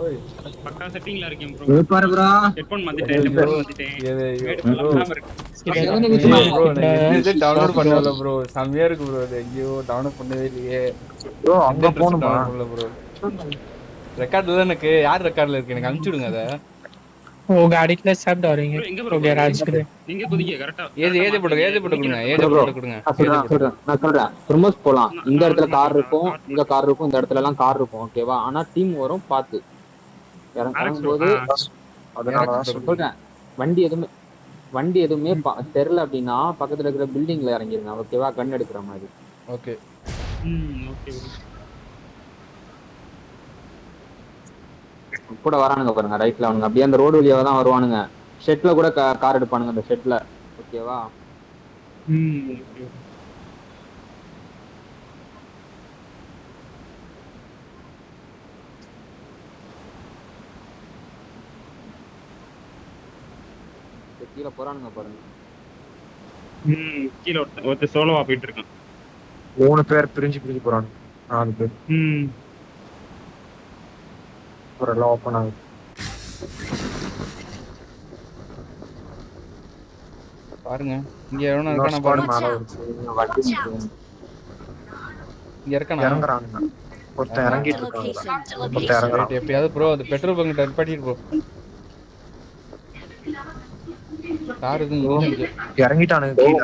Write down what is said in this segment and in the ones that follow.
ஓய் பக்கா செட்டிங்ல இருக்கேன் ப்ரோ. பாரு ப்ரோ. ஹெட்போன் மாத்திட்டேன். ஹெட்போன் மாத்திட்டேன். ப்ரோ டவுன்லோட் பண்ணல ப்ரோ. செமையா இருக்கு ப்ரோ. ஐயோ டவுன்லோட் பண்ணவே இல்லையே ப்ரோ அங்க போணுமா? ப்ரோ ரெக்கார்ட்ல எனக்கு யார் ரெக்கார்ட்ல இருக்கு எனக்கு அனுப்பிச்சு விடுங்க அத. वो गाड़ी के लिए सब डरेंगे எங்க तो ப்ரோ गैराज के लिए நீங்க குதிங்க கரெக்ட்டா. ஏஜ் போட்டு கொடுங்க. ஏஜ் போட்டு கொடுங்க. நான் சொல்றேன் ப்ரமோஸ் போலாம். இந்த இடத்துல கார் இருக்கும், நான் இங்க கார் இருக்கும், இந்த இடத்துல எல்லாம் கார் இருக்கும். ஓகேவா? ஆனா டீம் வரும் பாத்து இறங்கும்போது. அதனால சொல்றேன் வண்டி எதுவுமே தெரியல அப்படின்னா பக்கத்துல இருக்கிற பில்டிங்ல இறங்கிருங்க. ஓகேவா? கண் எடுக்கிற மாதிரி. ஓகே ஓகே கூட வரானுங்க பாருங்க ரைட்ல. அவனுங்க அப்படியே அந்த ரோடு வழியாவ தான் வருவானுங்க. ஷெட்ல கூட கார் எடுப்பானுங்க அந்த ஷெட்ல. ஓகேவா? ஓகே கீழே போறானுங்க பாருங்க. கீழ ஒருத்த சோலோவா போயிட்டு இருக்கான். 3 பேர் பிரிஞ்சு போறாங்க. 4 பேர் ஒரு எல்லாம் ஓப்பன் ஆகுது. பாருங்க இங்க எவனோ இருக்கானா பாருங்க. மேல இருக்கு. இங்க இருக்கானா? இறங்குறானுங்க. ஒருத்தன் இறங்கிட்டு இருக்காங்க. ஒருத்தன் இறங்குறான். எப்பயாவது ப்ரோ அந்த பெட்ரோல் பங்க் நிப்பாட்டிட்டு ப்ரோ. கார் இது இறங்கிட்டானுங்க கீழ.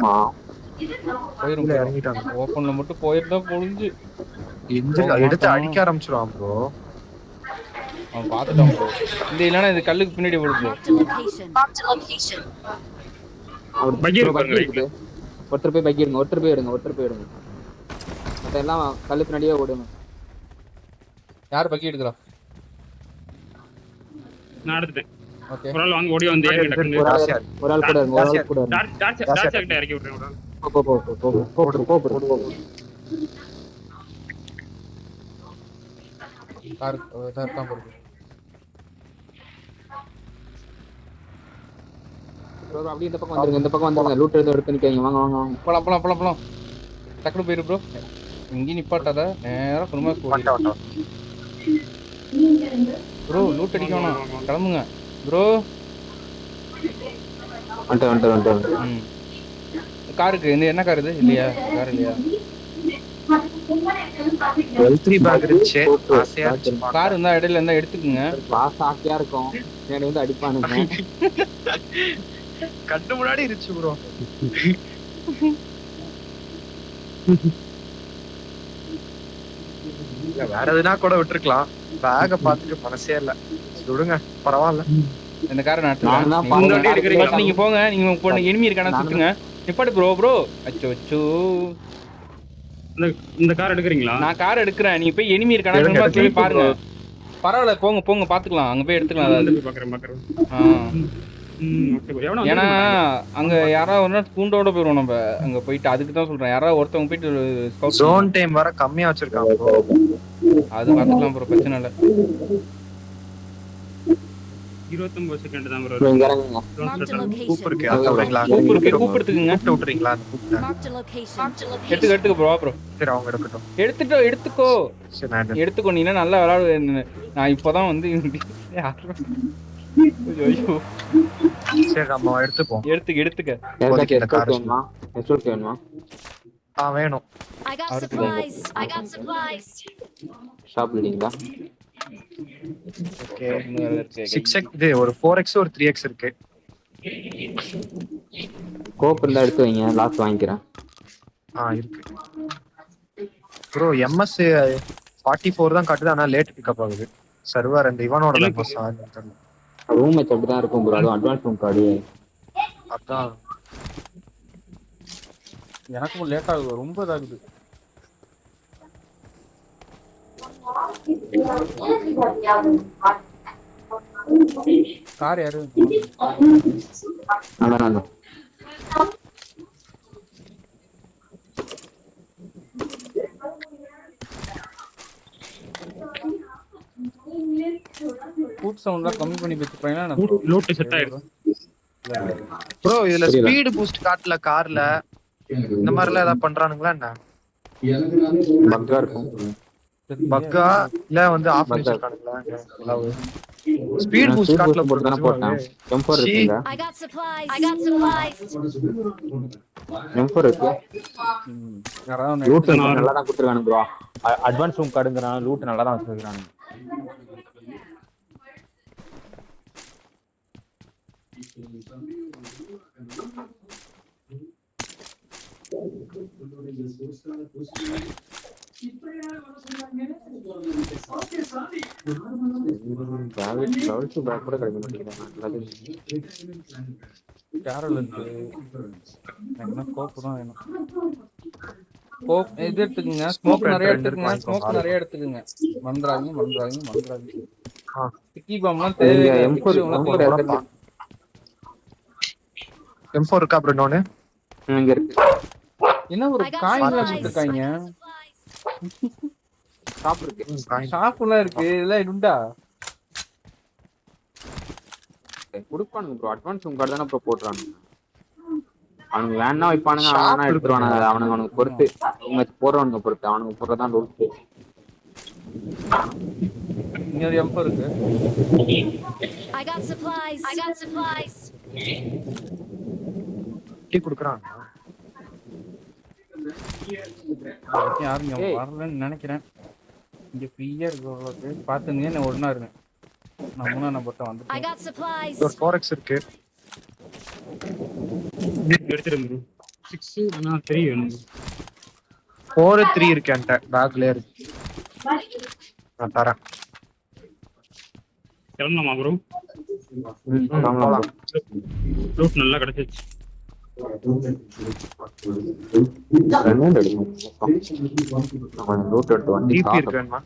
போயிரும் கீழ இறங்கிட்டானுங்க. ஓபன்ல மட்டும் போயிருந்தா பொழிஞ்சு இன்ஜின் எடுத்து அடிக்க ஆரம்பிச்சிருவான் ப்ரோ. அவன் பாத்துட்டான் ப்ரோ. இந்த இல்லனா இது கல்லுக்கு பின்னாடி ஓடுது. ஒருத்தர் போய் பைக் எடுங்க. மத்த எல்லாம் கல்லு பின்னாடியே ஓடுங்க. யார் பக்கி எடுக்கறா? நான் எடுத்துட்டேன். ஓகே ஒரு ஆள் வாங்க ஓடி வந்து ஏறிட்டேன். ஒரு ஆள் கூட இருங்க. டார்ச் கிட்ட இறக்கி விட்டுறேன் ஒரு ஆள். போ. கார் தான் போறது. அப்படியே இந்த பக்கம் வந்துருங்க. லூட் எடுத்து நிக்காதீங்க. வாங்க. போலாம். டக்குனு போயிரு ப்ரோ. இங்க நிப்பாட்டாத. நேரா குருமா போடி. ப்ரோ லூட் அடிக்க வேணாம். கிளம்புங்க ப்ரோ. வந்துட்டேன். காருக்கு இந்த என்ன கார் இது? இல்லையா கார் இல்லையா? L3 பேக் இருந்துச்சு. கார் இருந்தா இடையில இருந்தா எடுத்துக்குங்க. ஆசையா இருக்கும். எனக்கு வந்து அடிப்பானுங்க. கண்ணு முன்னாடி இருந்துச்சு ப்ரோ. வேற எதுனா கூட விட்டுருக்கலாம். பேக பாத்துட்டு மனசே இல்ல. விடுங்க பரவாயில்ல. இந்த காரை நான் நீங்க போங்க. நீங்க எனிமி இருக்கானு சுத்துங்க. நிப்பாட்டு ப்ரோ. அச்சோ இந்த கார் எடுக்கறீங்களா? நான் கார் எடுக்கிறேன். நீங்க போய் எனிமி இருக்கானு சும்மா போய் பாருங்க. பரவாயில்ல போங்க பாத்துக்கலாம். அங்க போய் எடுத்துக்கலாம். பாக்குறேன். ஏன்னா அங்க யாராவது ஒரு நாள் கூண்டோட போயிருவோம் நம்ம. அங்க போயிட்டு அதுக்கு தான் சொல்றேன். யாராவது ஒருத்தவங்க போயிட்டு ஜோன் டைம் வர கம்மியா வச்சிருக்காங்க ப்ரோ. அது பாத்துக்கலாம் ப்ரோ. பிரச்சனை இல்ல. 29 செகண்ட் தான் ப்ரோ. கூப்பிருக்கு. அங்க வரீங்களா? கூப்பிடுறதுக்குங்க. விட்டுறீங்களா? எடுத்துக்க ப்ரோ. சரி அவங்க எடுக்கட்டும். எடுத்துக்கோ. சரி எடுத்துக்கோ. நீ நல்லா விளையாடு. நான் இப்பதான் வந்து ஐயோ சரி நம்ம எடுத்துப்போம். எடுத்துக்க. வேணும். ஷாப் இல்லீங்களா? ஓகே 6x இது ஒரு 4x ஒரு 3x இருக்கு. கோப் இருந்தா எடுத்து வைங்க. லாஸ்ட் வாங்கிக்கிறேன். இருக்கு ப்ரோ. MS 44 தான் காட்டுது. ஆனா லேட் பிக்கப் ஆகுது. சர்வர் அந்த இவனோட பஸ் ஆகுது. ரூம் மேட்ச் அப்படி தான் இருக்கும் ப்ரோ. அது அட்வான்ஸ் ரூம் கார்டு. அதான் எனக்கும் லேட் ஆகுது. ரொம்ப இதாகுது. கார் யாரு? அதான் ஃபுட் சவுண்ட்லாம் கம்மி பண்ணி வெச்சுப்பேனா? லூட் செட் ஆயிடும் ப்ரோ. இதுல ஸ்பீடு பூஸ்ட் காட்டல கார்ல. இந்த மாதிரி எல்லாம் ஏதாவது பண்றானுங்களா என்ன? பக்கா இருக்கும். பக்கா இல்ல வந்து ஆஃப் பண்ணி வச்சிருக்கானுங்களா ஸ்பீட் பூஸ்ட் காட்ல போட்டு தானே போட்டேன். M4 இருக்குங்க. I got supplies. I got supplies. M4 இருக்கு. யாராவது லூட் நல்லா தான் கொடுத்துருக்கானு ப்ரோ. அட்வான்ஸ் ரூம் கார்டுங்கறான லூட் நல்லா தான் வச்சிருக்கானு. கேரல் இருக்கு. என்ன கோப்பு தான் வேணும். கோப் இது எடுத்துக்கங்க. ஸ்மோக் நிறைய எடுத்துக்கங்க. ஸ்மோக் நிறைய எடுத்துக்கங்க. மறந்துறாதீங்க. டிக்கி பாம்லாம் தேவை. M4 இருக்கா ப்ரோ இன்னொன்னு? இங்க இருக்கு. என்ன ஒரு காயின்லாம் கொடுத்துருக்காங்க. ஷாப் இருக்கு. ஷாப்லாம் இருக்கு. இதெல்லாம் உண்டா? குடுப்பானுங்க ப்ரோ. அட்வான்ஸ் ரூம் கார்டு தானே ப்ரோ போடுறானுங்க. அவனுக்கு வேணா வைப்பானுங்க, அவனா எடுத்துருவானுங்க. அவனுக்கு பொறுத்து அவங்க போடுறவனுங்க பொறுத்து. அவனுக்கு போடுறதான் ரூல்ஸ். இங்க ஒரு M4 இருக்கு. I got supplies. I got supplies. Tea குடுக்குறான். யாரும் இங்க வரலன்னு நினைக்கிறேன். இங்க ஃப்ரீயா இருக்கு. பாத்துங்க நான் ஒண்ணா இருக்கேன். நான் மூணா நம்பர்ட்ட I வந்துட்டேன். got supplies. ஒரு 4x இருக்கு. எடுத்துறேன் ப்ரோ. 6 ஆனா 3 வேணும். 4-3 இருக்கு என்கிட்ட. பேக்ல இருக்கு. நான் தரேன். கிளம்பலாமா ப்ரோ? போலாம். லூட் நல்லா கிடைச்சிச்சு. டிபி இருக்கு வேணுமா?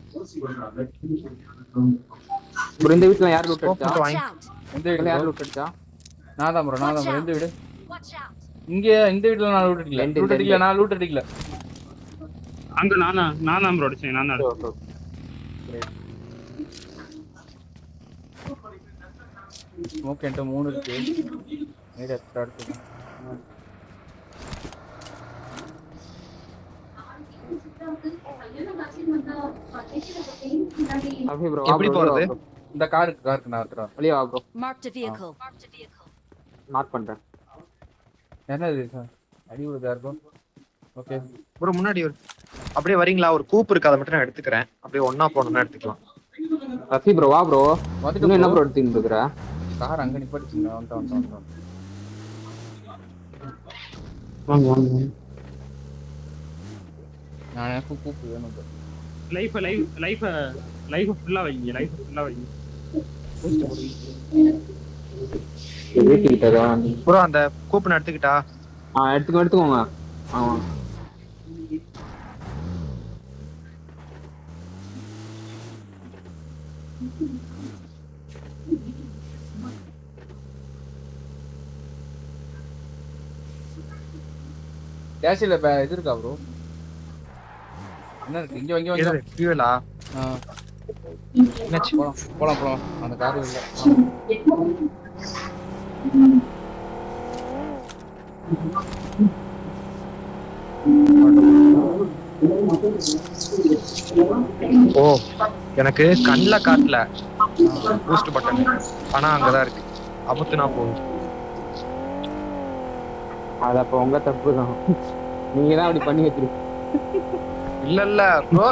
ப்ரோ இந்த வீட்ல யார் லூட் ஸ்கோப் எடுத்தா? மட்டும் Watch வாங்கி. out. எந்த வீட்ல யார் லூட் எடுத்தா? நான் தான் ப்ரோ. எந்த வீடு? Watch out. இங்க இந்த வீட்ல நான் லூட் அடிக்கல. நான் லூட் அடிக்கல. அங்க நானா ப்ரோ அடிச்சேன். நான் தான் ஸ்மோக் என்கிட்ட 3 இருக்கு. நேரா ஸ்டார்ட் பண்ணு. அபி ப்ரோ எப்படி போறது? இந்த காருக்கு நான் எடுத்துறேன். வெளிய வா bro. Marked a vehicle. Mark பண்றேன். என்னது சார்? அடி விடுதா இருக்கும். ஓகே. ப்ரோ முன்னாடி அப்படியே வரீங்களா? ஒரு கூப் இருக்கு, அதை மட்டும் நான் எடுத்துக்கிறேன். அப்படியே ஒண்ணா போனோம்னா எடுத்துக்கலாம். ரஃபி ப்ரோ வா ப்ரோ. வந்துட்டு என்ன ப்ரோ எடுத்துட்டு இருக்கற? கார் அங்க நிப்பாட்டிங்க. வந்துட்டோம். வாங்க. நான் எனக்கு கூப்பு வேணும் bro. லைஃப் ஃபுல்லா வைங்க. வீட்டுக்கிட்டதா? ப்ரோ அந்த கூப் நான் எடுத்துக்கிட்டா? எடுத்துக்கோங்க. ஆமா. கேஷில இது இருக்கா ப்ரோ? என்ன இருக்கு? இங்க வாங்க. ஃபியூலா? என்னாச்சு? போலாம். அந்த கார் இல்ல. ஓ எனக்கு கண்ணுல காட்டல பூஸ்ட் பட்டன். ஆனா அங்கதான் இருக்கு. அமுத்துனா போகுது. அது அப்ப உங்க தப்பு தான். நீங்க தான் அப்படி பண்ணி வச்சிருக்கீங்க. இல்ல ப்ரோ.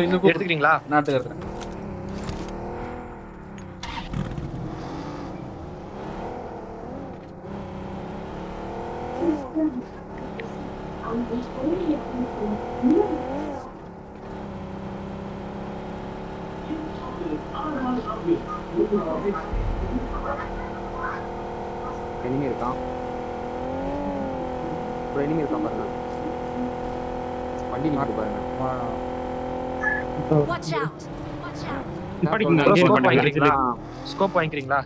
இன்னும் எடுத்துக்கிறீங்களா? நாட்டுக்கு இருக்கேன். எனிமி இருக்கான் பாருங்க. வண்டி நிக்குது பாருங்க. Watch out. ஸ்கோப் வாங்கிக்கிறீங்களா?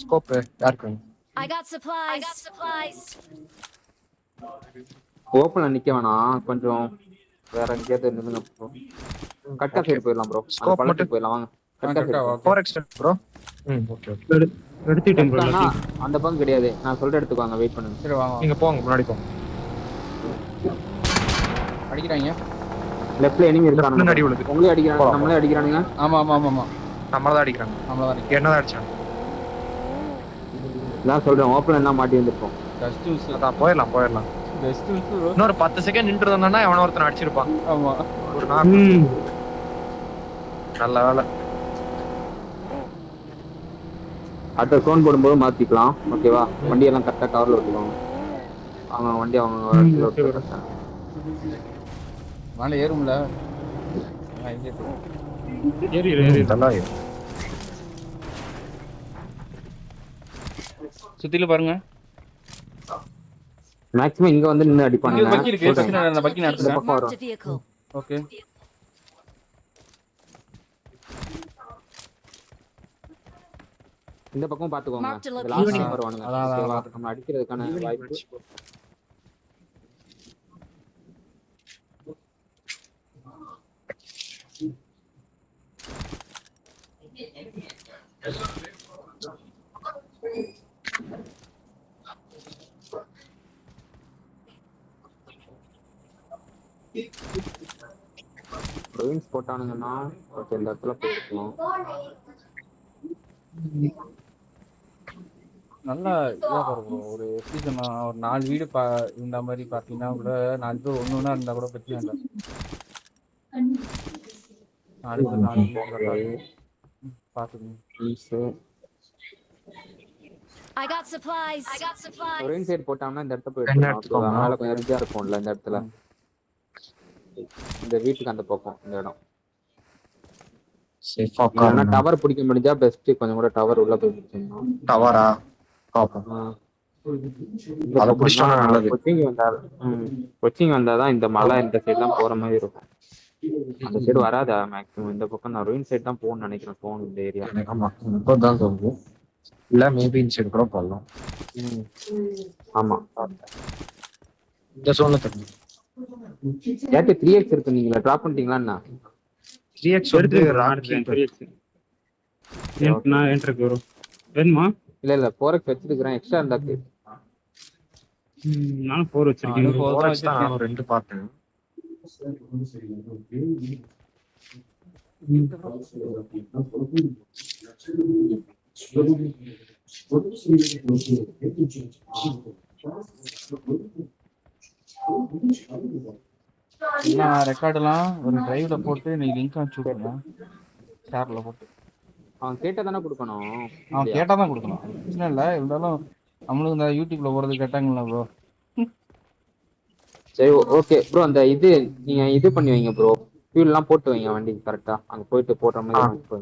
ஸ்கோப் யாருக்கு? I got supplies. ஓப்பன்ல நிக்க வேணாம். கொஞ்சம் வேற எங்கேயாவது நில்லுங்க ப்ரோ. கட்டா சைடு போயிடலாம் ப்ரோ. ஸ்கோப் மட்டும் போயிடலாம் வாங்க. கட்டா சைடு 4x ப்ரோ. ஓகே. எடுத்துட்டேன் ப்ரோ. அந்த பங்கு கிடையாது. நான் சொல்ற எடுத்துக்கோங்க. வெயிட் பண்ணுங்க. சரி வாங்க. நீங்க போங்க, முன்னாடி போங்க. அடிக்கிறாங்க. லெஃப்ட்ல எனிமி லெஃப்ட்ல இருக்கானுங்க. அடி விழுது. உங்களே அடிக்கிறாங்க, நம்மளே அடிக்கிறானுங்க. ஆமா ஆமா ஆமா ஆமா நம்மளதான் அடிக்கிறாங்க. நம்மள தான் அடிக்கிறாங்க. என்னதான் அடிச்சாங்க. நான் சொல்றேன் ஓப்பன் என்ன மாட்டி வந்திருப்போம். Just miss. அதான் போயிடலாம். Just miss bro. இன்னொரு 10 செகண்ட் நின்று இருந்தா எவனோ ஒருத்தன் அடிச்சிருப்பான். ஆமா. ஒரு நாள் நல்ல வேலை. அடுத்த சோன் போடும்போது மாத்திக்கலாம். ஓகேவா? வண்டியெல்லாம் கரெக்டா கவர்ல விட்டுக்கோங்க. அவங்க வண்டி அவங்க மேலே ஏறும்ல. ஏறி நல்லா சுத்தில பாருங்க. மேக்ஸிமம் இங்க வந்து நின்னு அடிப்பாங்க. இங்க பக்கி இருக்கு. பக்கி இந்த நடத்துறேன். பக்கம் Marked வரும். a vehicle. ஓகே. இந்த பக்கம் பாத்துக்கோங்க. Marked a இந்த location. லாஸ்ட் நம்பர் வாங்குங்க. அதான், ஓகேவா? நம்ம அடிக்கிறதுக்கான வாய்ப்பு. ப்ரொவின்ஸ் போட்டானுங்கன்னா ஓகே இந்த இடத்துல போட்டுக்கணும். நல்லா இதா பாருங்க. ஒரு எப்படி சொன்னா ஒரு 4 வீடு இந்த மாதிரி பாத்தீங்கன்னா கூட 4 பேர் ஒண்ணா இருந்தா கூட பிரச்சனை இல்லை. 4 பேர் 4 வீடு பாத்துக்கணும். I got supplies. Province side போட்டாங்கன்னா இந்த இடத்துல என்ன போயிட்டு எடுத்துக்கோங்க. அதனால கொஞ்சம் ரிஜா இருக்கும்ல இந்த இடத்துல. இந்த வீட்டுக்கு அந்த பக்கம் இந்த இடம். சேஃபா ஏன்னா டவர் பிடிக்க முடிஞ்சா பெஸ்ட். கொஞ்சம் கூட டவர் உள்ள போய் பிடிச்சிடணும். டவரா பாப்போம். அத புடிச்சா நல்லது. கொச்சிங் வந்தாதான் இந்த மலை இந்த சைடு தான் போற மாதிரி இருக்கும். அந்த சைடு வராதா மேக்ஸிமம். இந்த பக்கம் நான் ரூயின் சைடு தான் போகணும்னு நினைக்கிறேன். போகணும் இந்த ஏரியா. ஆமா இப்பதான் தோணுது. இல்ல மேபி இந்த சைடு கூட போடலாம். ஆமா இந்த சோன்ல தெரியும். ஏட்டு 3x இருக்கு. நீங்களா டிராப் பண்ணிட்டீங்களா? என்ன 3x வந்து ராக்கி. நான் என்ட்ருக்கு வரும். வேணுமா? இல்ல 4x வச்சிருக்கிறேன். எக்ஸ்ட்ரா இருந்தாக்கு நானும் 4 வச்சிருக்கேன். 4x தான் நானும் 2 பார்த்தேன். ரெக்கார்டெல்லாம் ஒரு டிரைவ்ல போட்டு நீ லிங்க் அனுப்பிச்சு விடுங்க. ஷேர்ல போட்டு. அவன் கேட்டா தானே கொடுக்கணும். அவன் கேட்டா தான் கொடுக்கணும். பிரச்சனை இல்லை. இருந்தாலும் நம்மளுக்கு இந்த யூடியூப்ல போறது கேட்டாங்களா ப்ரோ? சரி ஓகே ப்ரோ. அந்த இது நீங்க இது பண்ணி வைங்க ப்ரோ. ஃபியூல் எல்லாம் போட்டு வைங்க வண்டிக்கு கரெக்டா. அங்க போயிட்டு போடுற மாதிரி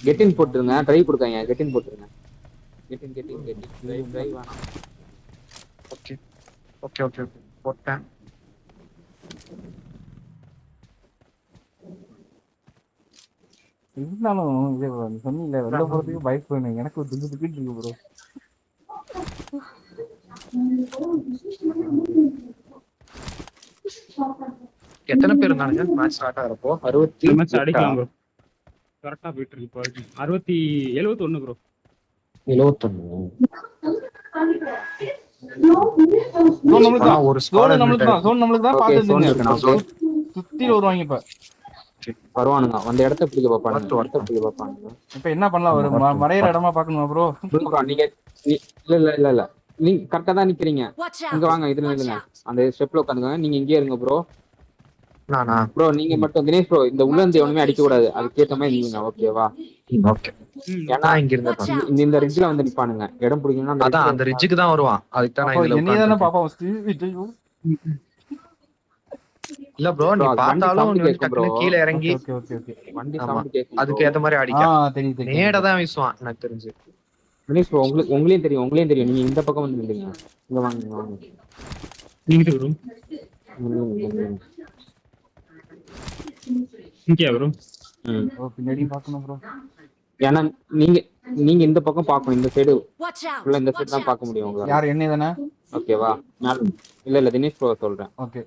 கெட்டின் போட்டுருங்க. டிரைவ் கொடுக்காங்க. கெட்டின் போட்டுருங்க. கெட்டின் டிரைவ் வேணாம். ஓகே ஓகே ஓகே போட்டேன். இருந்தாலும் இது சொன்னீங்க வெளில போறதுக்கு பைக் வேணும். எனக்கு ஒரு துண்டு துப்பிட்டு இருக்கு ப்ரோ. எத்தனை பேர் இருந்தானுங்க மேட்ச் ஸ்டார்ட் ஆகிறப்போ? 60 மேட்ச் அடிக்கலாம் ப்ரோ. கரெக்டா போயிட்டு இருக்கு இப்போ. 71 ப்ரோ. 71. ஒரு சோன் நம்மளுக்கு தான் பாத்துங்க. சுத்தி வருவாங்க இப்ப. வருவானுங்க. அந்த இடத்த பிடிக்க பாப்பானுங்க. இப்ப என்ன பண்ணலாம்? ஒரு மறையிற இடமா பாக்கணுமா ப்ரோ? நீங்க இல்ல நீங்க கரெக்டா தான் நிக்கிறீங்க. இங்க வாங்க. இதுல நில்லுங்க. அந்த ஸ்டெப்ல உட்காந்துங்க. நீங்க இங்கே இருங்க ப்ரோ. நானா ப்ரோ நீங்க மட்டும் தினேஷ் ப்ரோ இந்த உள்ள இருந்து எவனுமே அடிக்க கூடாது. அதுக்கேற்ற மாதிரி நில்லுங்க. ஓகேவா? ஓகே. ஏன்னா இங்க இருந்த இந்த ரிட்ஜ்ல வந்து நிப்பானுங்க. இடம் பிடிக்கணும்னா அதான் அந்த ரிட்ஜுக்கு தான் வருவான். அதுக்கு தான் நான் இதுல என்னையதானே பாப்பா ஃபர்ஸ்ட். இல்ல ப்ரோ நீ பார்த்தாலும் நீ டக்குனு கீழ இறங்கி வண்டி சவுண்ட் கேக்கும். அதுக்கு ஏத்த மாதிரி அடிக்க. தெரியுது. நேடா தான் வீசுவான் எனக்கு தெரிஞ்சு. தினேஷ் ப்ரோ உங்களையும் தெரியும். நீங்க இந்த பக்கம் வந்து நில்லுங்க. இங்க வாங்க. நீங்க ப்ரோ. இங்கே ப்ரோ. பின்னாடி பார்க்கணும் ப்ரோ. ஏன்னா நீங்க இந்த பக்கம் பார்க்கணும். இந்த சைடு உள்ள இந்த சைடு தான் பார்க்க முடியும் உங்களால. யார் என்னைய தானே? ஓகேவா? இல்ல தினேஷ் ப்ரோ சொல்றேன். ஓகே.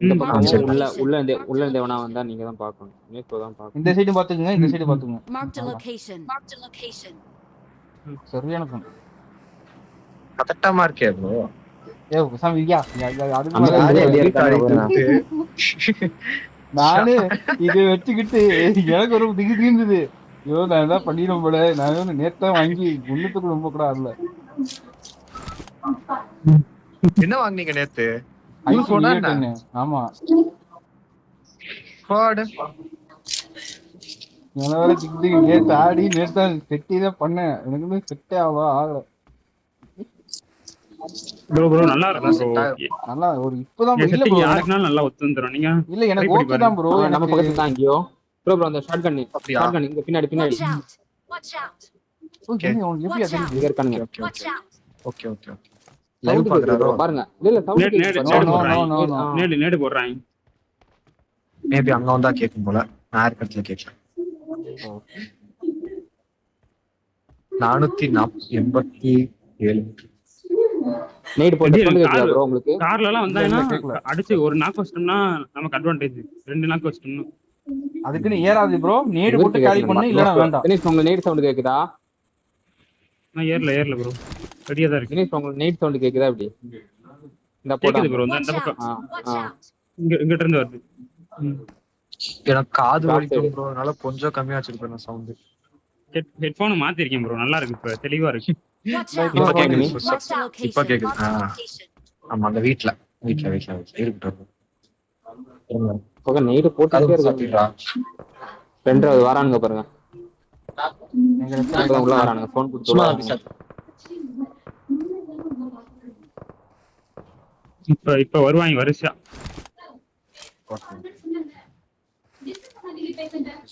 இந்த பக்கம் உள்ள இருந்து எவனா வந்தா நீங்க தான் பார்க்கணும். தினேஷ் ப்ரோ தான் பார்க்கணும். இந்த சைடு பாத்துங்க. இந்த சைடு பாத்துங்க. Marked a location. சரியான ஃபோன். கரெக்டாமா இருக்கே ப்ரோ. பேசாம இருக்கியா? அதுக்கு அந்த மேல காரியம் அப்படியே வீட்டு இருக்காங்க அடிக்கிட்டு. நானு இதை வச்சுக்கிட்டு எனக்கு ஒரு திகிரி இருந்தது. ஐயோ நான் ஏதாவது பண்ணிடும் போல. நான் வந்து நேத்தான் வாங்கி ஒண்ணுத்துக்கு ரொம்ப கூட ஆகல. என்ன வாங்குனீங்க நேத்து? ஐபோன் போனா E10. ஆமா பாடு. வேற திக்கு நேத்து ஆடி நேத்தான் செட்டி தான் பண்ணேன். எனக்கு வந்து செட்டே ஆகல. ப்ரோ நல்லா இருக்கும் set ப்ரோ. ஆகும். நல்லா ஒரு இப்பதான் இல்ல செட்டிங் ப்ரோ. யாருக்குனாலும் நல்லா ஒத்து வந்துரும். நீங்க இல்ல எனக்கு try பண்ணி ஓகே தான் ப்ரோ. நம்ம எனக்கு பக்கத்துல தான் எங்கேயோ ப்ரோ அந்த ஷார்ட் கன் அப்படியா? இங்க பின்னாடி Watch out! Watch out! உனக்கு எப்படியா தெரியுது? இங்க இருக்கானுங்க. Okay Watch out! Okay okay okay. Live sound பாக்குறாரோ? கேக்குது பாருங்க. இல்ல சவுண்ட் நேடு கேக்குது. No, no, போடுறாங்க. no, no, no. நேடு போடுறாங்க. மேபி அங்க வந்தா கேக்கும் போல. நான் இடத்துல கேட்கல. 487. நைட் போட்டு எப்படி சவுண்ட் இருக்கு? கேக்குதா ப்ரோ உங்களுக்கு? கார்ல எல்லாம் வந்தாங்கன்னா கேக்கல. அடிச்சு ஒரு நாக்கு வச்சிட்டோம்னா நமக்கு அட்வான்டேஜ். 2 நாக்கு வச்சிட்டோம்னா அதுக்குன்னு ஏறாது ப்ரோ. நேடு போட்டு காலி பண்ணு இல்லனா வேண்டாம். தினேஷ் உங்களுக்கு நைட் சவுண்ட் கேக்குதா? நான் ஏறல ப்ரோ. ரெடியா தான் இருக்கு. தினேஷ் உங்களுக்கு நைட் சவுண்ட் கேக்குதா அப்படி? இந்த போடா. கேக்குது ப்ரோ. இந்த Watch பக்கம் out! Watch out! இங்கிட்ட இருந்து வருது. எனக்கு காது Back வலிக்கும் side. ப்ரோ. அதனால கொஞ்சம் கம்மியா வச்சிருப்பேன் சவுண்ட். Headphone மாத்திருக்கேன் bro. நல்லா இருக்கு. இப்ப தெளிவா இருக்கு. Watch Like, out! இப்ப no, கேக்குது. no. Mark the location. இப்ப கேக்குது. Mark the location. ஆமா அந்த வீட்ல இருக்கட்டும். ஓகே நைட் போட்டுட்டே கதவு இருக்கு. சாத்திடுறா. ரெண்டாவது வரானுங்க பாருங்க. எங்க இப்பதான் உள்ள வரானுங்க. ஃபோன் கொடுத்து சும்மா உள்ள அப்படி வரானுங்க. இப்ப வருவாங்க வரிசையா.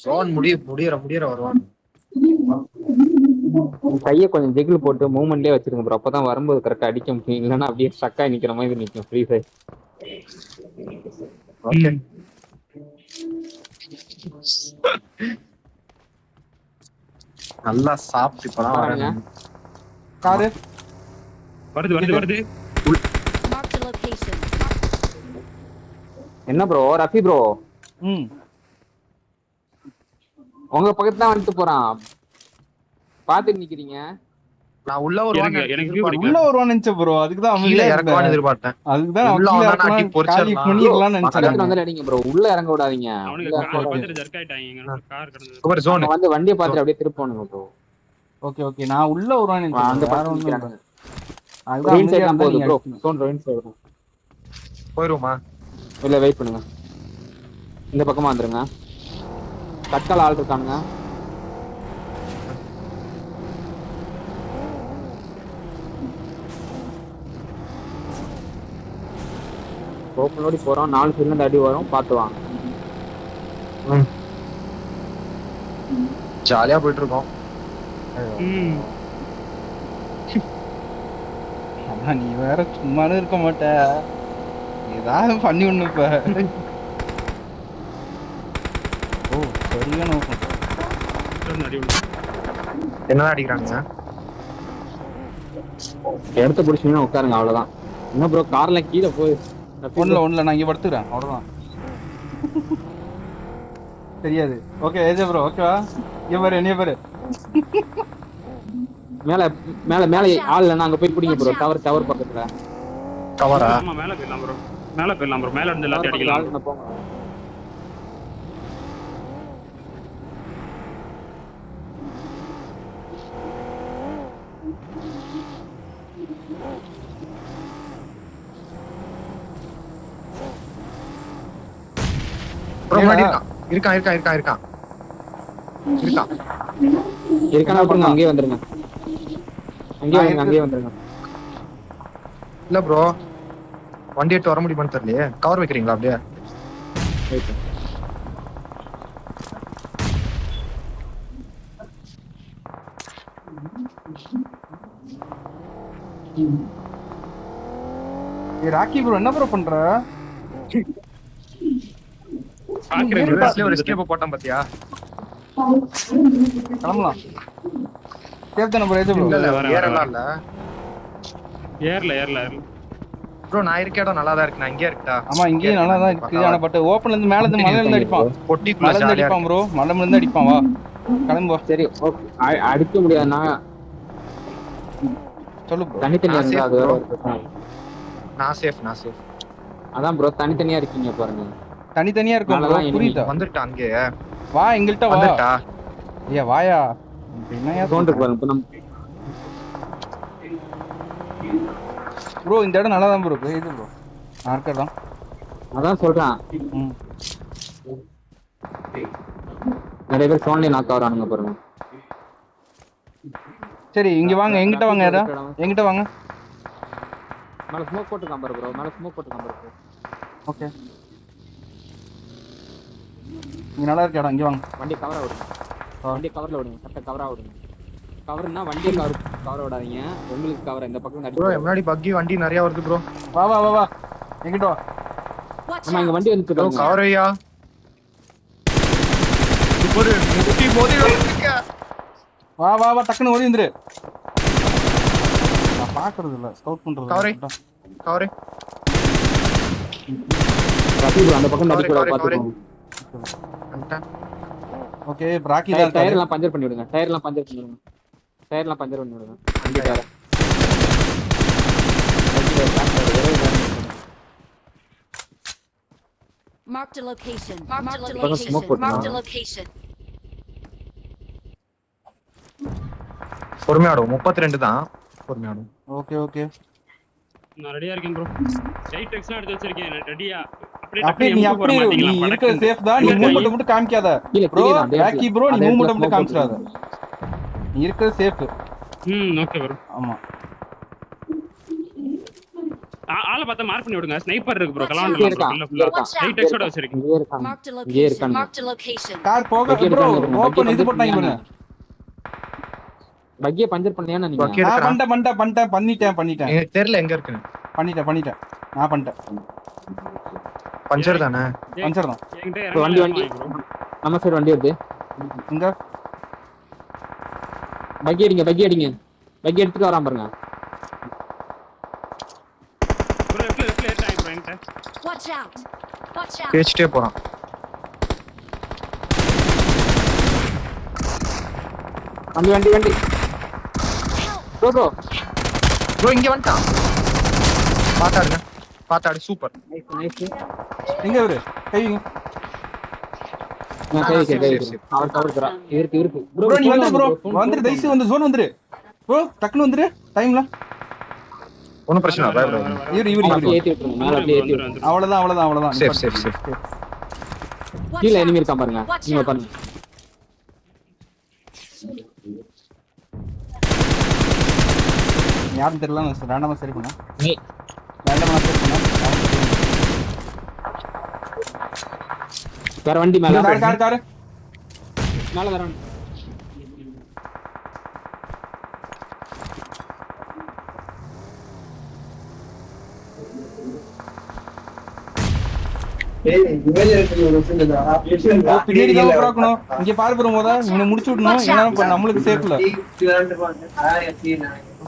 சோன் முடியற வருவான். கையை கொஞ்சம் ஜெகில் போட்டு மூவ்மெண்ட்லயே வச்சிருங்க ப்ரோ. அப்பதான் வரும்போது கரெக்டா அடிக்க முடியும். இல்லைன்னா அப்படியே ஸ்டக்கா நிக்கிற மாதிரி நிக்கும் ஃப்ரீ ஃபயர். ஓகே. நல்லா சாப்பிட்டு இப்பதான் வரேன். காரு வருது. Mark the location. என்ன ப்ரோ ரஃபி ப்ரோ ம் உங்க பக்கத்துல தான் வந்துட்டு போறான். பாத்துட்டு நிக்கிறீங்க. நான் உள்ள எனக்கு view உள்ள வருவான்னு நினைச்ச ப்ரோ. அதுக்கு தான் கீழே இறக்குவான்னு எதிர்பார்த்தேன். அதுதான் உள்ள கீழ வந்தானா இறக்கலாம், அடி பொரிச்சிடலாம். காலி பண்ணிடலாம்னு பக்கத்துல நினைச்சேன். வந்து அடிங்க ப்ரோ. உள்ள இறங்க விடாதீங்க. அவனுக்கு பார்த்துட்டு ஜர்க் ஆயிட்டாங்க. கார் கடந்து ஒரு ஜோன். அவங்க வந்து வண்டியை பார்த்துட்டு அப்படியே திருப்பணுங்க ப்ரோ. ஓகே ஓகே நான் உள்ள வருவான்னு அந்த நினைச்சேன். வேற பக்கம் ஒண்ணும் நிக்கிறாங்க. இல்ல. அதுதான் ரைட் சைடு தான் அமைதியா போகுது இருந்தா ப்ரோ. நீங்க அடிக்கணும். சோன் ரைட் சைடு தான். போயிருவோமா? இல்ல வெயிட் பண்ணுங்க. இந்த பக்கமா வந்துருங்க. கட்கால ஆள் இருக்கானுங்க. ஓப்பனோடி போறோம். 4 சைடுல இருந்து அடி வரும். பாத்து வாங்க. ஜாலியா போயிட்டு இருக்கோம். அதான் நீ வேற சும்மானு இருக்க மாட்ட. ஏதாவது பண்ணி ஒண்ணு இப்ப. ஓ சரியான நோக்கம். அடி விழுந்து. என்னதான் அடிக்கிறாங்க? இடத்த பிடிச்சீங்கன்னா உட்காருங்க. அவ்வளவுதான். என்ன ப்ரோ கார்ல கீழே போய் ஒண்ணுல நான் இங்க படுத்துக்கிறேன். அவ்வளவுதான். தெரியாது. ஓகே ஏஜே ப்ரோ ஓகேவா? என்னைய பாரு. மேல மேல மேல ஆள் இல்லைன்னா அங்க போய் பிடிங்க ப்ரோ. டவர் பக்கத்துல. கவரா? ஆமா மேல போயிடலாம் ப்ரோ. மேல இருந்து எல்லாத்தையும் டவர் பக்கத்துல ஆள் அடிக்கலாம். இருந்தா போங்க. ப்ரோ முன்னாடி இருக்கான். இருக்கானா விட்டுருங்க. அங்கேயே வந்துருங்க. அங்கேயே வந்துருங்க. இல்ல ப்ரோ வண்டி எடுத்து வர முடியுமான்னு தெரியலையே. கவர் வைக்கிறீங்களா அப்படியே? Wait. ராக்கி ப்ரோ என்ன ப்ரோ பண்ற? ஒரு எஸ்கேப் போட்டான் பாத்தியா? கிளம்பலாம். சேஃப் தானே ப்ரோ? AJ bro. இல்ல வரேன், ஏறலாம் இல்ல ஏறல ப்ரோ. நான் இருக்க இடம் நல்லா தான் இருக்கு. நான் இங்கே இருக்கா? ஆமா இங்கேயும் நல்லா தான் இருக்கு. ஆனா பட் ஓப்பன்ல இருந்து மேல இருந்து மலையில இருந்து அடிப்பான். பொட்டிக்குள்ள மலையில இருந்து ஜாலியா அடிப்பான் ப்ரோ. மலையில இருந்து அடிப்பான். வா கிளம்பு. சரி ஓகே. அடிக்க முடியாதுன்னா சொல்லு ப்ரோ. தனித்தனியா இருந்தா அது வேற ஒரு பிரச்சனை. நான் சேஃப் அதான் ப்ரோ தனித்தனியா இருக்கீங்க பாருங்க. தனித்தனியா இருக்கும் bro, நாலதான் enemy. புரியுதா? வந்துட்டா அங்கே வா எங்கள்கிட்ட வா. வந்துட்டா. ஐயா வாயா. என்னையா சவுண்ட் பாருங்க. இப்ப நம்ம ப்ரோ இந்த இடம் நல்லா தான் ப்ரோ இது ப்ரோ மார்க்கர் தான். அதான் சொல்றேன். ம். நிறைய பேர் ஃபோன்லயே நாக் ஆவறானுங்க பாருங்க. சரி இங்க வாங்க, எங்கிட்ட வாங்க. யாரா எங்கிட்ட வாங்க. மேல ஸ்மோக் போட்டு காம்பர் ப்ரோ. மேல ஸ்மோக் போட்டு காம்பர் ப்ரோ. ஓகே இங்க நல்லா இருக்கு இடம். இங்க வாங்க. வண்டி கவரா விடுங்க. வண்டி கவர்ல விடுங்க. கரெக்ட்டா கவரா விடுங்க. கவர்னா வண்டியை கவர் விடாதீங்க. உங்களுக்கு கவர் இந்த பக்கம் ப்ரோ அடிச்சு. முன்னாடி பக்கி வண்டி நிறைய வருது ப்ரோ. வா வா வா வா எங்கிட்ட வா. Watch ஆமா இங்க out! வண்டி வந்து ப்ரோ கவரையா ஒரு முட்டி மோதி வந்துருக்க. வா வா வா டக்குன்னு ஓடி வந்துரு. நான் பாக்குறது இல்ல, ஸ்கவுட் பண்றது. கவரை ரஃபி ப்ரோ அந்த பக்கம் அடிச்சு கவரை பாத்துக்கோங்க. வந்துட்டேன். ஓகே பிராக்கி தான் டயர் இருக்காரு. எல்லாம் பஞ்சர் பண்ணி விடுங்க. டயர் எல்லாம் பஞ்சர் பண்ணி விடுங்க. வண்டி tyre. Marked a location. smoke போட்டு Marked a location. பொறுமையாடும் 32 தான். பொறுமையாடும். ஓகே ஓகே நான் ரெடியா இருக்கேன் ப்ரோ. லைட் எக்ஸ்ட்ரா எடுத்து வச்சிருக்கேன் ரெடியா. அப்படியே நீ அப்படியே நீ இருக்கிற சேஃப் தான். நீ மூவ்மெண்ட் மட்டும் காமிக்காத ப்ரோ. ராக்கி ப்ரோ நீ மூவ்மெண்ட் மட்டும் காமிச்சாத. நீ இருக்கிற சேஃப். Okay bro. ஆமா ஆளை பார்த்தா மார்க் பண்ணி விடுங்க. ஸ்னைப்பர் இருக்கு ப்ரோ. இங்க கலாண்டலாம் இருக்கான். ப்ரோ. லைட் எக்ஸ்ட்ரா வச்சிருக்கேன். இங்கே இருக்கான். Marked a இங்கே இருக்கான். location. Marked a location. Car போக ப்ரோ. ஓபன் இது போட்டாங்க பாருங்க. பக்கிய பஞ்சர் பண்ணியானா நீங்க? பக்கி நான் எடுக்கறேன். பண்ணிட்டேன். எனக்கு தெரியல எங்க இருக்குன்னு. பண்ணிட்டேன். நான் பண்ணிட்டேன். பஞ்சர் தானே. பஞ்சர் தான். என்கிட்ட வண்டி இறங்கி ப்ரோ. நம்ம சைடு வண்டி வருது. இங்க பக்கி அடிங்க. பக்கி எடுத்துட்டு வராம பாருங்க. ப்ரோ லெஃப்ட்ல ஏறிட்டாங்க ப்ரோ என்கிட்ட. Watch out! Watch out! பேசிட்டே போறான். வண்டி ப்ரோ ப்ரோ இங்க வந்துட்டான். பாத்தாடு சூப்பர். நைஸ். எங்க இவரு கைங்க. நான் கை அவர் கவர் தரா. இருக்கு ப்ரோ நீ வந்து ப்ரோ வந்துரு. தைசி வந்து ஜோன் வந்துரு ப்ரோ. டக்குன்னு வந்துரு டைம்ல. ஒண்ணும் பிரச்சனை இல்ல ப்ரோ. அப்படியே ஏத்தி விட்டுருங்க. மேல அப்படியே ஏத்தி விட்டுருங்க. அவ்வளவுதான். சேஃப். Watch கீழ out! எனிமி இருக்கான் பாருங்க. நீங்க பாருங்க. யாரும் தெரியல. நான் ரேண்டமா சரி பண்ணேன். நீ வேற வண்டி மேல கார் மேல வரணும். பின்னாடி தான் பார்க்கணும். இங்க பாரு ப்ரோ. இவனை முடிச்சு விடணும். ஏன்னா நம்மளுக்கு சேஃப் இல்ல.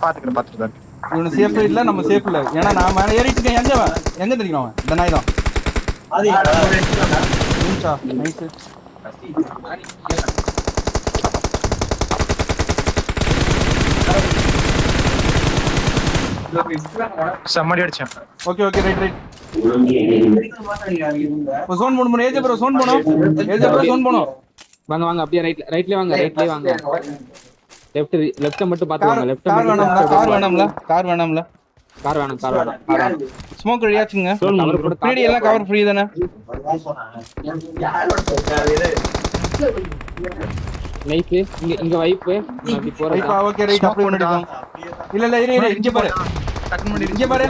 பாத்துக்கிறேன். இவனு சேஃப் இல்ல, நம்ம சேஃப் இல்ல. ஏன்னா நான் மேல ஏறிட்டு இருக்கேன். எங்க தெரியும் அவன்? இந்த நாய் தான். நைஸ். செம்மடி அடிச்சேன். Okay right. ஜோன் போணும். ஏஜே ப்ரோ ஜோன் போணும். வாங்க அப்படியே ரைட்லயே வாங்க. லெஃப்ட் மட்டும் பாத்துவாங்க. லெஃப்ட் கார் வேணாம்ல. கார் வேணாம். ஸ்மோக் ரெடியாச்சுங்க. பின்னாடி எல்லாம் கவர் ஃப்ரீ தானே. நைஸ். இங்க வைப் அப்படி போறேன். Okay right. அப்படியே பண்ணிடுவோம். இல்ல இரு இங்க பாரு. இங்க பாரு.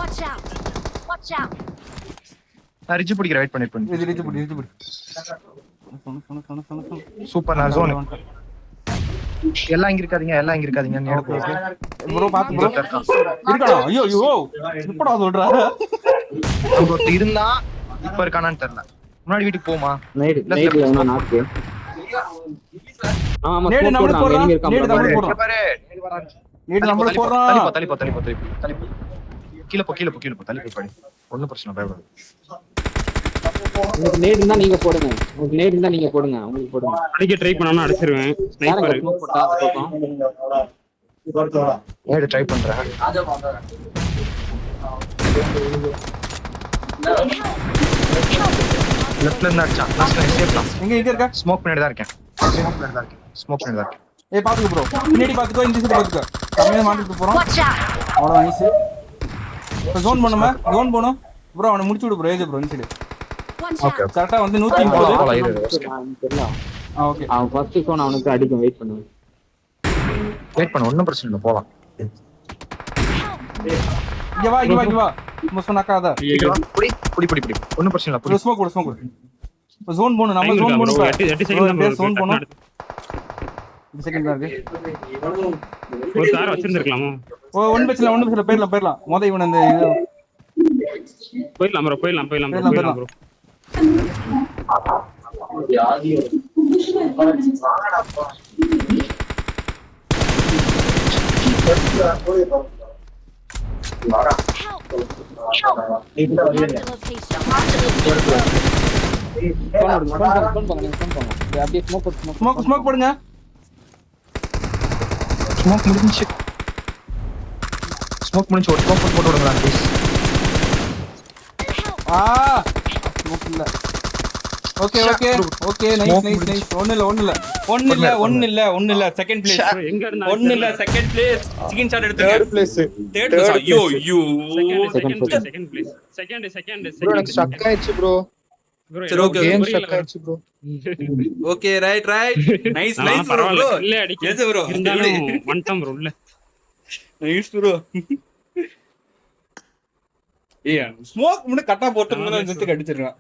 Watch out! Watch out! நான் ரிட்ஜ் பிடிக்கிற வெயிட் பண்ணி. இது ரிட்ஜ் பிடி. சூப்பர். நான் ஜோன் எல்லாம் இங்க இருக்காதீங்க. ப்ரோ பாத்து ப்ரோ இருக்கடா. ஐயோ இப்படா சொல்றா. அங்க இருந்தா இப்ப இருக்கானான்னு தெரியல. முன்னாடி வீட்டுக்கு போமா. நைட்ல என்ன நாக்கு. ஆமா நேடு நம்மளுக்கு போறா. நேடு நம்மளுக்கு போறா. பாரு நேடு நம்மளுக்கு போறா. தள்ளி போ. கீழ போ. தள்ளி போய் படி. ஒண்ணும் பிரச்சனை பயப்படாத. உங்களுக்கு நேட் இருந்தா நீங்க போடுங்க. உங்களுக்கு போடுங்க. அடிக்க ட்ரை பண்ணானே அடிச்சிருவேன். ஸ்னைப்பர் ஸ்மோக் போட்டா போகும். நேடு ட்ரை பண்றேன். லெஃப்ட்ல இருந்து அடிச்சான். லாஸ்ட்ல எஸ்கேப்லாம். எங்க இருக்க ஸ்மோக் பண்ணிட்டு தான் இருக்கேன். ஸ்மோக் பண்ணிட்டு தான் இருக்கேன். ஏய் பாத்துக்கோ ப்ரோ, பின்னாடி பாத்துக்கோ, இந்த சைடு பாத்துக்கோ. கம்மியா மாட்டிட்டு போறோம். Watch out! அவ்வளவு நைஸ். இப்போ ஜோன் பண்ணுமா? ஜோன் போணும் ப்ரோ. அவனை முடிச்சு விடு ப்ரோ. ஏஜ் ப்ரோ இந்த சைடு Watch ஓகே out! கரெக்டா வந்து 130. போலாம் இரு. தெரியல. ஓகே அவன் ஃபர்ஸ்ட் சோன் அவனுக்கு அடிக்கும். வெயிட் பண்ணு. வெயிட் பண்ணு, ஒன்றும் பிரச்சனை இல்லை, போலாம். இங்க வா இங்க வா இங்க வா. மோஸ்ட் பண்ணாக்காத. புடி புடி புடி புடி, ஒன்றும் பிரச்சனை இல்லை, புடி. ஒரு ஸ்மோக் போடு. இப்போ ஜோன் போணும், நம்ம ஜோன் போணும். 8 செகண்ட் தான் ஜோன் bro. போணும். இந்த செகண்ட் தான் இருக்கு. ஒரு கார் வச்சிருந்திருக்கலாமா? ஒன்னு பிரச்சனை போயிடலாம். மொத இவன் அந்த இது போயிடலாம் bro, போயிடலாம் போயிடலாம். bro. Marked a location. Phone போங்க. அப்படியே ஸ்மோக் போட்டு ஸ்மோக் போடுங்க. ஸ்மோக் முடிஞ்சு ஒரு ஸ்மோக் போட்டு விடுங்களா ப்ளீஸ். ஸ்மோக் இல்ல. Okay nice. ஒண்ணு இல்ல. Second place. Bro, எங்க இருந்தா ஒண்ணு இல்ல, செகண்ட் பிளேஸ். ஸ்கிரீன் ஷாட் எடுத்துங்க. Third place. ஐயோ செகண்ட் பிளேஸ். செகண்ட் ப்ரோ எனக்கு ஸ்டக் ஆயிடுச்சு ப்ரோ. சரி, okay, கேம் புரியல ஸ்டக் ஆயிடுச்சு ப்ரோ. ஓகே ரைட் நைஸ் பரவாயில்ல. ப்ரோ. இல்ல அடிக்க. Yes bro. இருந்தாலும் வந்துட்டோம் bro உள்ள. Nice bro. ஸ்மோக் முன்ன கட்டா போட்டு அடிச்சிருக்கான்.